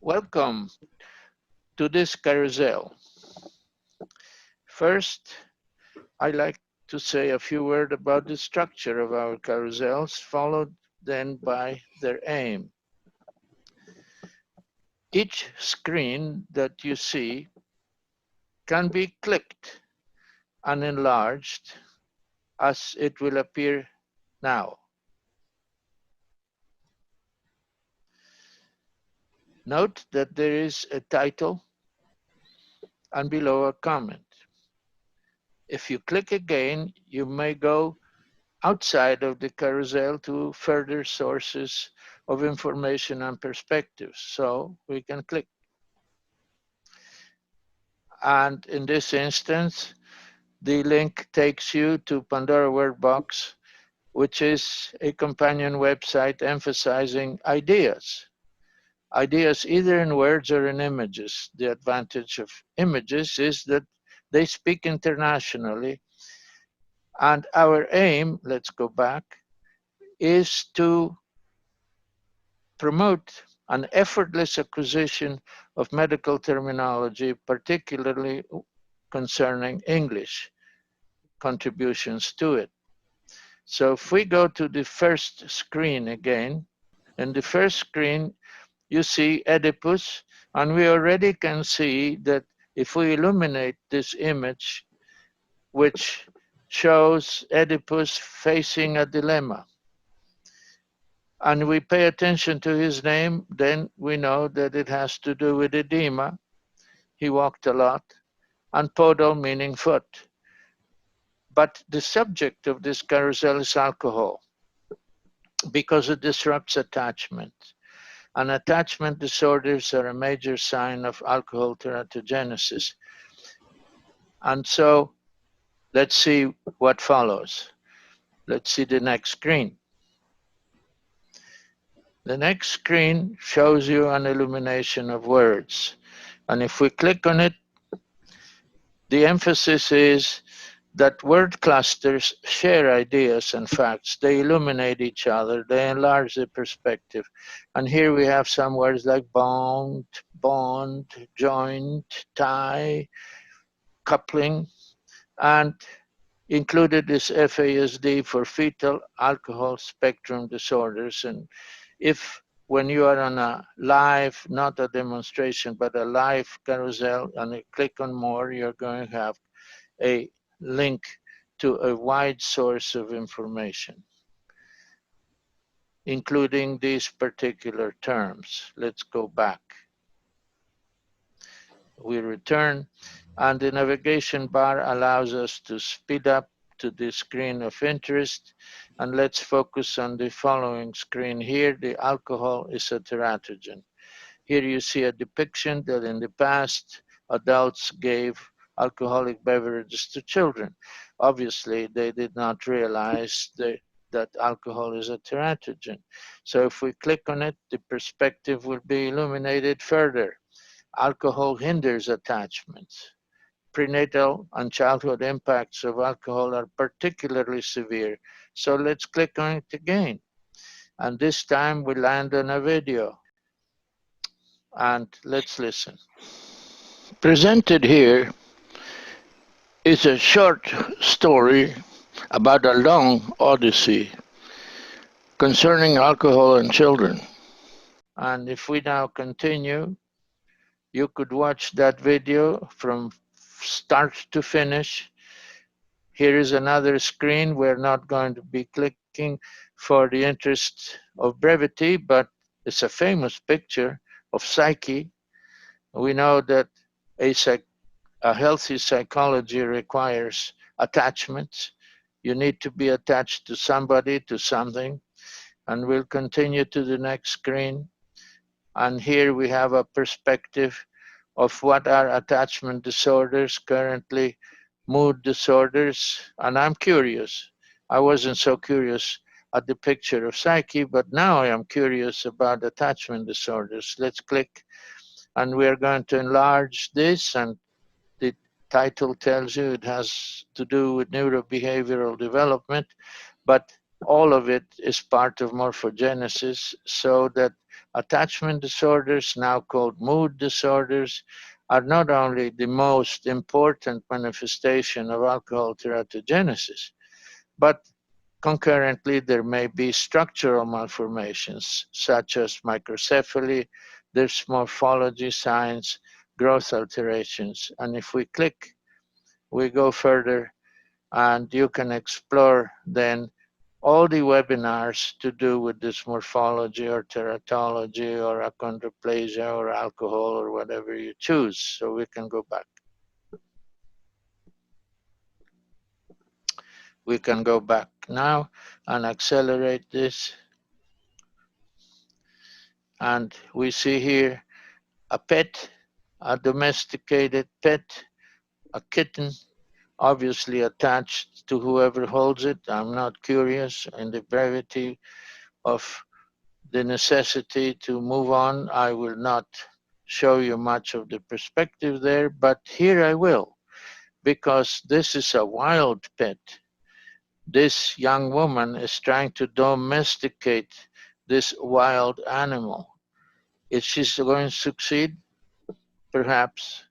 Welcome to this carousel. First, I'd like to say a few words about the structure of our carousels, followed then by their aim. Each screen that you see can be clicked and enlarged as it will appear now. Note that there is a title and below a comment. If you click again, you may go outside of the carousel to further sources of information and perspectives. So we can click. And in this instance, the link takes you to Pandora Workbox, which is a companion website emphasizing ideas. Ideas either in words or in images. The advantage of images is that they speak internationally. And our aim, let's go back, is to promote an effortless acquisition of medical terminology, particularly concerning English contributions to it. So if we go to the first screen again, in the first screen, you see Oedipus, and we already can see that if we illuminate this image, which shows Oedipus facing a dilemma, and we pay attention to his name, then we know that it has to do with edema. He walked a lot, and podal meaning foot. But the subject of this carousel is alcohol because it disrupts attachment. And attachment disorders are a major sign of alcohol teratogenesis. And so let's see what follows. Let's see the next screen. The next screen shows you an illumination of words. And if we click on it, the emphasis is that word clusters share ideas and facts. They illuminate each other. They enlarge the perspective. And here we have some words like bond, joint, tie, coupling, and included is FASD for fetal alcohol spectrum disorders. And if when you are on a live, not a demonstration, but a live carousel, and you click on more, you're going to have a link to a wide source of information, including these particular terms. Let's go back. We return, and the navigation bar allows us to speed up to the screen of interest. And let's focus on the following screen here. The alcohol is a teratogen. Here you see a depiction that in the past, adults gave alcoholic beverages to children. Obviously, they did not realize that alcohol is a teratogen. So if we click on it, the perspective will be illuminated further. Alcohol hinders attachments. Prenatal and childhood impacts of alcohol are particularly severe. So let's click on it again. And this time we land on a video. And let's listen. Presented here is a short story about a long odyssey concerning alcohol and children. And if we now continue, you could watch that video from start to finish. Here is another screen. We're not going to be clicking for the interest of brevity, but it's a famous picture of Psyche. We know that a healthy psychology requires attachments. You need to be attached to somebody, to something. And we'll continue to the next screen. And here we have a perspective of what are attachment disorders currently, mood disorders. And I'm curious. I wasn't so curious at the picture of Psyche, but now I am curious about attachment disorders. Let's click, and we're going to enlarge this, and the title tells you it has to do with neurobehavioral development, but all of it is part of morphogenesis, so that Attachment disorders, now called mood disorders, are not only the most important manifestation of alcohol teratogenesis, but concurrently there may be structural malformations such as microcephaly, dysmorphology signs, growth alterations. And if we click, we go further and you can explore then all the webinars to do with dysmorphology or teratology or achondroplasia or alcohol or whatever you choose. So we can go back. We can go back now and accelerate this. And we see here a pet, a domesticated pet, a kitten, obviously attached to whoever holds it. I'm not curious. In the brevity of the necessity to move on, I will not show you much of the perspective there, but here I will, because this is a wild pet. This young woman is trying to domesticate this wild animal. Is she going to succeed? Perhaps.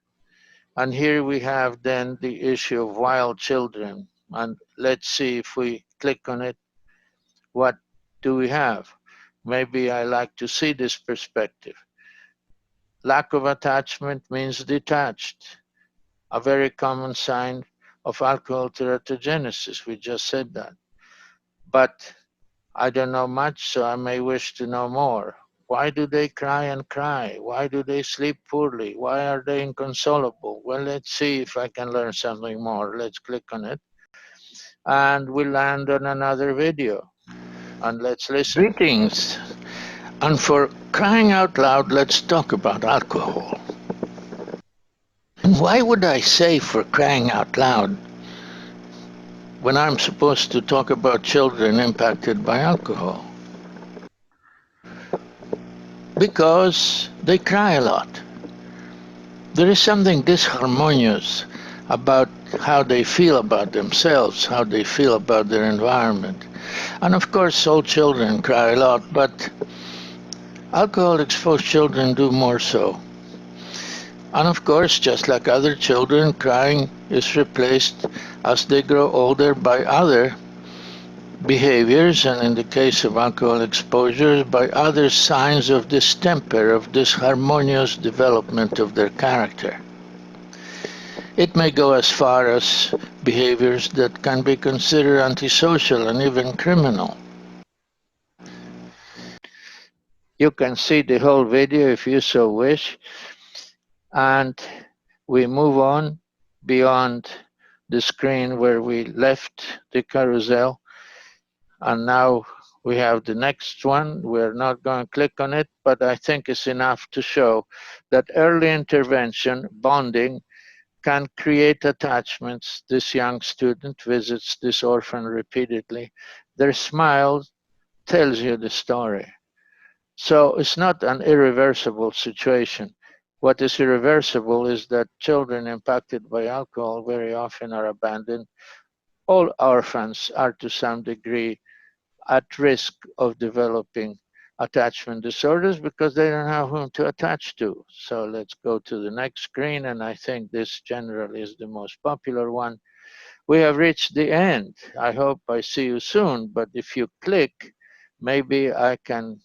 And here we have then the issue of wild children. And let's see if we click on it, what do we have? Maybe I like to see this perspective. Lack of attachment means detached, a very common sign of alcohol teratogenesis. We just said that. But I don't know much, so I may wish to know more. Why do they cry and cry? Why do they sleep poorly? Why are they inconsolable? Well, let's see if I can learn something more. Let's click on it. And we land on another video. And let's listen. Greetings. And for crying out loud, let's talk about alcohol. And why would I say for crying out loud when I'm supposed to talk about children impacted by alcohol? Because they cry a lot. There is something disharmonious about how they feel about themselves, how they feel about their environment. And of course, all children cry a lot, but alcohol-exposed children do more so. And of course, just like other children, crying is replaced as they grow older by other behaviors, and in the case of alcohol exposure, by other signs of distemper, of disharmonious development of their character. It may go as far as behaviors that can be considered antisocial and even criminal. You can see the whole video if you so wish, and we move on beyond the screen where we left the carousel, and now we have the next one. We're not going to click on it, but I think it's enough to show that early intervention, bonding, can create attachments. This young student visits this orphan repeatedly. Their smile tells you the story. So it's not an irreversible situation. What is irreversible is that children impacted by alcohol very often are abandoned. All orphans are to some degree at risk of developing attachment disorders because they don't have whom to attach to. So let's go to the next screen, and I think this generally is the most popular one. We have reached the end. I hope I see you soon, but if you click, maybe I can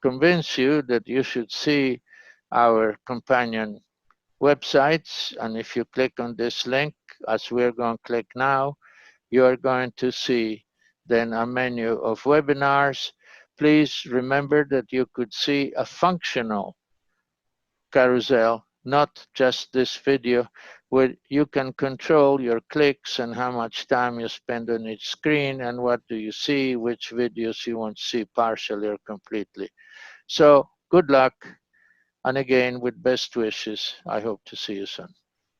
convince you that you should see our companion websites. And if you click on this link, as we're going to click now, you are going to see then a menu of webinars. Please remember that you could see a functional carousel, not just this video, where you can control your clicks and how much time you spend on each screen and what do you see, which videos you want to see partially or completely. So good luck, and again, with best wishes, I hope to see you soon.